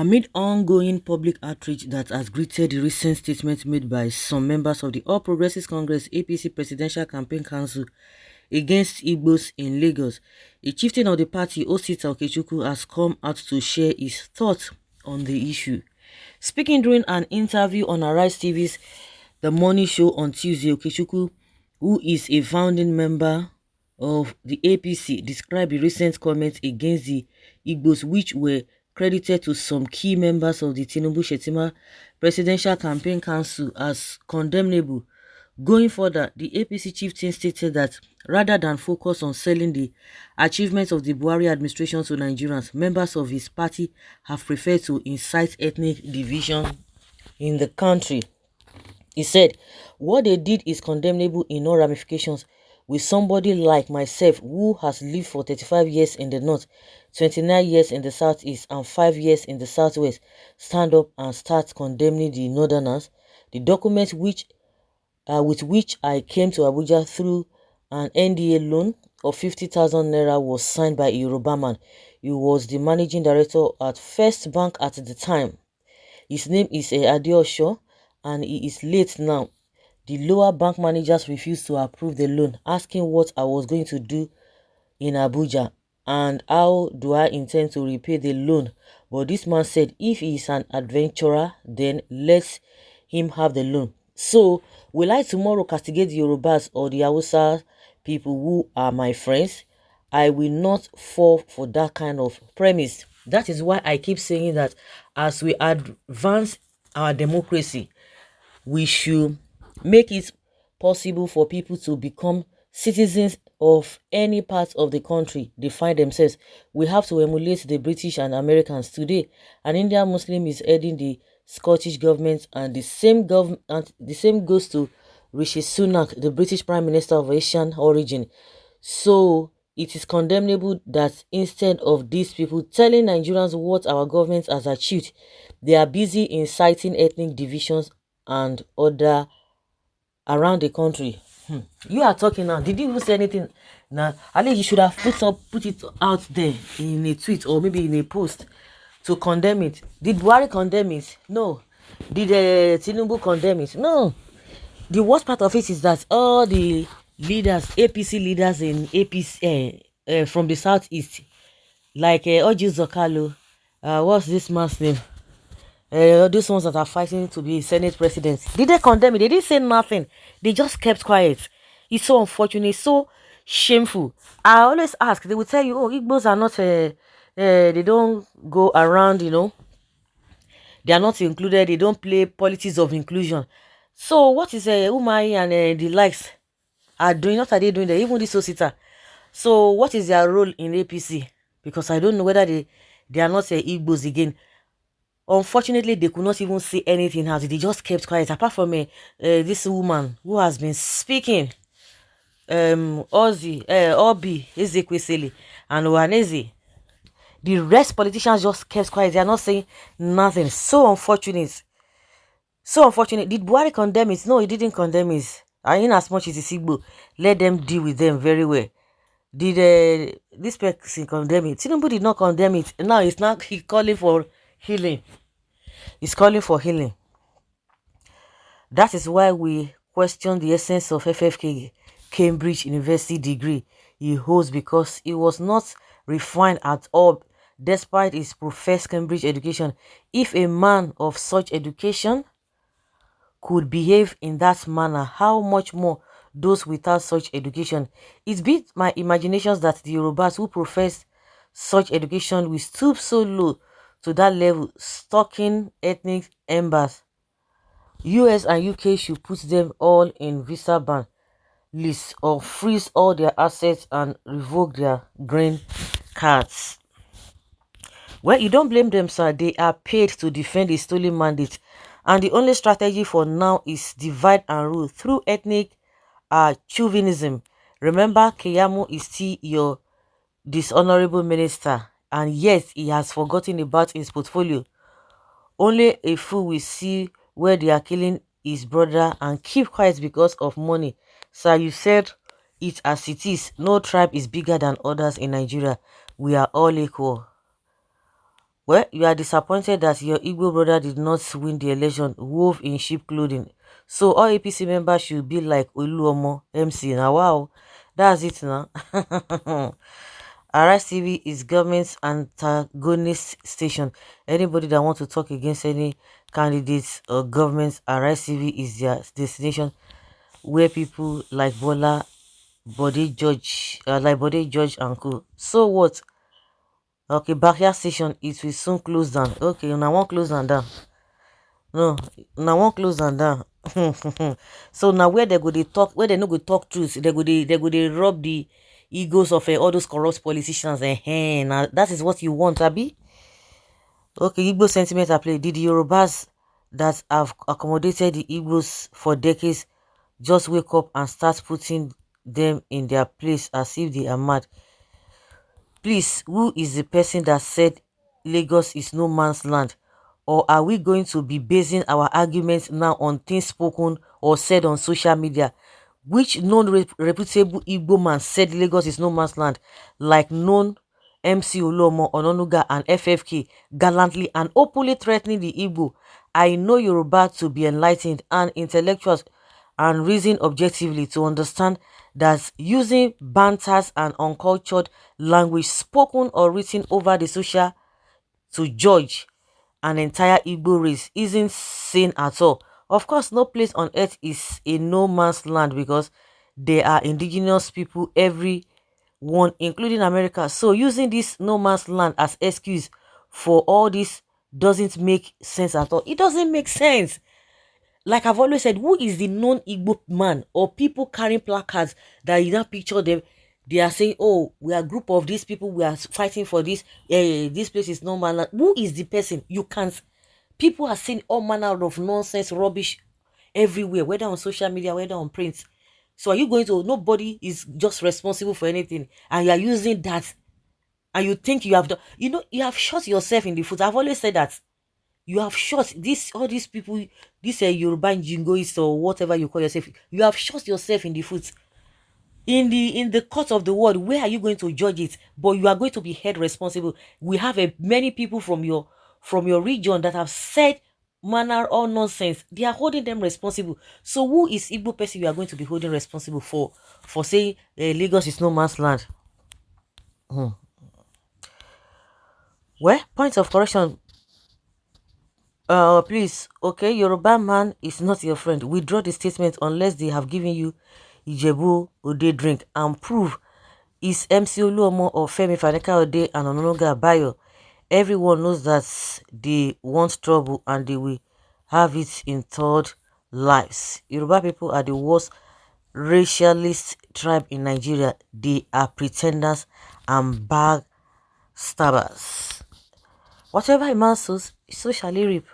Amid ongoing public outrage that has greeted the recent statement made by some members of the All Progressives Congress APC Presidential Campaign Council against Igbos in Lagos, a chieftain of the party, Osita Okechukwu, has come out to share his thoughts on the issue. Speaking during an interview on Arise TV's The Morning Show on Tuesday, Okechukwu, who is a founding member of the APC, described the recent comments against the Igbos, which were credited to some key members of the Tinubu-Shettima Presidential Campaign Council, as condemnable. Going further, the APC chieftain stated that rather than focus on selling the achievements of the Buhari administration to Nigerians, members of his party have preferred to incite ethnic division in the country. He said, "What they did is condemnable in all ramifications. With somebody like myself who has lived for 35 years in the north, 29 years in the southeast, and 5 years in the southwest, stand up and start condemning the northerners? The document with which I came to Abuja through an NDA loan of 50,000 naira was signed by a Yoruba man. He was the managing director at First Bank at the time. His name is Adeosho, and he is late now. The lower bank managers refused to approve the loan, asking what I was going to do in Abuja and how do I intend to repay the loan. But this man said if he is an adventurer, then let him have the loan. So, will I tomorrow castigate the Yorubas or the Hausa people who are my friends? I will not fall for that kind of premise." That is why I keep saying that as we advance our democracy, we should make it possible for people to become citizens of any part of the country they find themselves. We have to emulate the British and Americans. Today, an Indian Muslim is heading the Scottish government, and the same goes to Rishi Sunak, the British Prime Minister of Asian origin. So it is condemnable that instead of these people telling Nigerians what our government has achieved, they are busy inciting ethnic divisions and other around the country. You are talking now. Did you even say anything? Now, at least you should have put it out there in a tweet or maybe in a post to condemn it. Did Buhari condemn it? No. Did Tinubu condemn it? No. The worst part of it is that all the leaders, APC leaders in APC from the southeast, like Oji Zokalo, what's this man's name? Those ones that are fighting to be Senate president, did they condemn it? They didn't say nothing. They just kept quiet. It's so unfortunate, so shameful. I always ask, they will tell you, oh, Igbos are not, they don't go around, they are not included, they don't play politics of inclusion. So what is Umai and the likes are doing? What are they doing there? Even this Osita. So what is their role in APC? Because I don't know whether they are not Igbos again. Unfortunately, they could not even say anything else. They just kept quiet. Apart from this woman who has been speaking, Obi Ezekwesili and Ohaneze. The rest politicians just kept quiet. They are not saying nothing. So unfortunate. So unfortunate. Did Buhari condemn it? No, he didn't condemn it. And in as much as it's Igbo, let them deal with them very well. Did this person condemn it? Tinubu did not condemn it. Now he's calling for healing. He's calling for healing. That is why we question the essence of FFK Cambridge University degree he holds, because he was not refined at all despite his professed Cambridge education. If a man of such education could behave in that manner, how much more those without such education? It beats my imaginations that the Yorubas who profess such education will stoop so low to that level, stalking ethnic embers. US and UK should put them all in visa ban list or freeze all their assets and revoke their green cards. Well, you don't blame them, sir. They are paid to defend a stolen mandate, and the only strategy for now is divide and rule through ethnic chauvinism. Remember, Keyamo is still your dishonorable minister, and yet he has forgotten about his portfolio. Only a fool will see where they are killing his brother and keep quiet because of money. Sir, you said it as it is. No tribe is bigger than others in Nigeria. We are all equal. Well, you are disappointed that your Igbo brother did not win the election, wove in sheep clothing. So all APC members should be like Oluomo MC. Now, wow, that's it now. Arise TV is government's antagonist station. Anybody that wants to talk against any candidates or governments, Arise TV is their destination, where people like Bola, Body Judge, and co. So what? Okay, backyard station, it will soon close down. Okay, now one close down. No, now one close down. So now where they go they talk, where they no go talk truth, they rob the egos of all those corrupt politicians. Now that is what you want, Abi. Okay, Igbo sentiment at play. Did the Yorubas that have accommodated the Igbos for decades just wake up and start putting them in their place as if they are mad? Please, who is the person that said Lagos is no man's land? Or are we going to be basing our arguments now on things spoken or said on social media? Which non-reputable Igbo man said Lagos is no man's land, like known MC Olomo, Ononuga and FFK gallantly and openly threatening the Igbo? I know Yoruba to be enlightened and intellectuals and reason objectively to understand that using banters and uncultured language spoken or written over the social to judge an entire Igbo race isn't sane at all. Of course, no place on earth is a no man's land because there are indigenous people everyone, including America. So using this no man's land as excuse for all this doesn't make sense at all. It doesn't make sense. Like I've always said, who is the non-Igbo man or people carrying placards that you now picture them? They are saying, oh, we are a group of these people, we are fighting for this. This place is no man. Who is the person? You can't. People are saying all manner of nonsense, rubbish everywhere, whether on social media, whether on print. So are you going to, nobody is just responsible for anything. And you are using that. And you think you have done, you have shot yourself in the foot. I've always said that. You have shot all these people, this Yoruba jingoist or whatever you call yourself. You have shot yourself in the foot. In the court of the world, where are you going to judge it? But you are going to be held responsible. We have many people from your region that have said manner or nonsense. They are holding them responsible. So who is Igbo person you are going to be holding responsible for saying Lagos is no man's land? Well, point of correction. Please, okay, Yoruba man is not your friend. Withdraw the statement unless they have given you Ijebu Ode drink and prove is MC Oluomo or Femi Faneka Ode and Ononuga Bayo. Everyone knows that they want trouble and they will have it in third lives. Yoruba people are the worst racialist tribe in Nigeria. They are pretenders and backstabbers. Whatever a man sows, so shall he reap.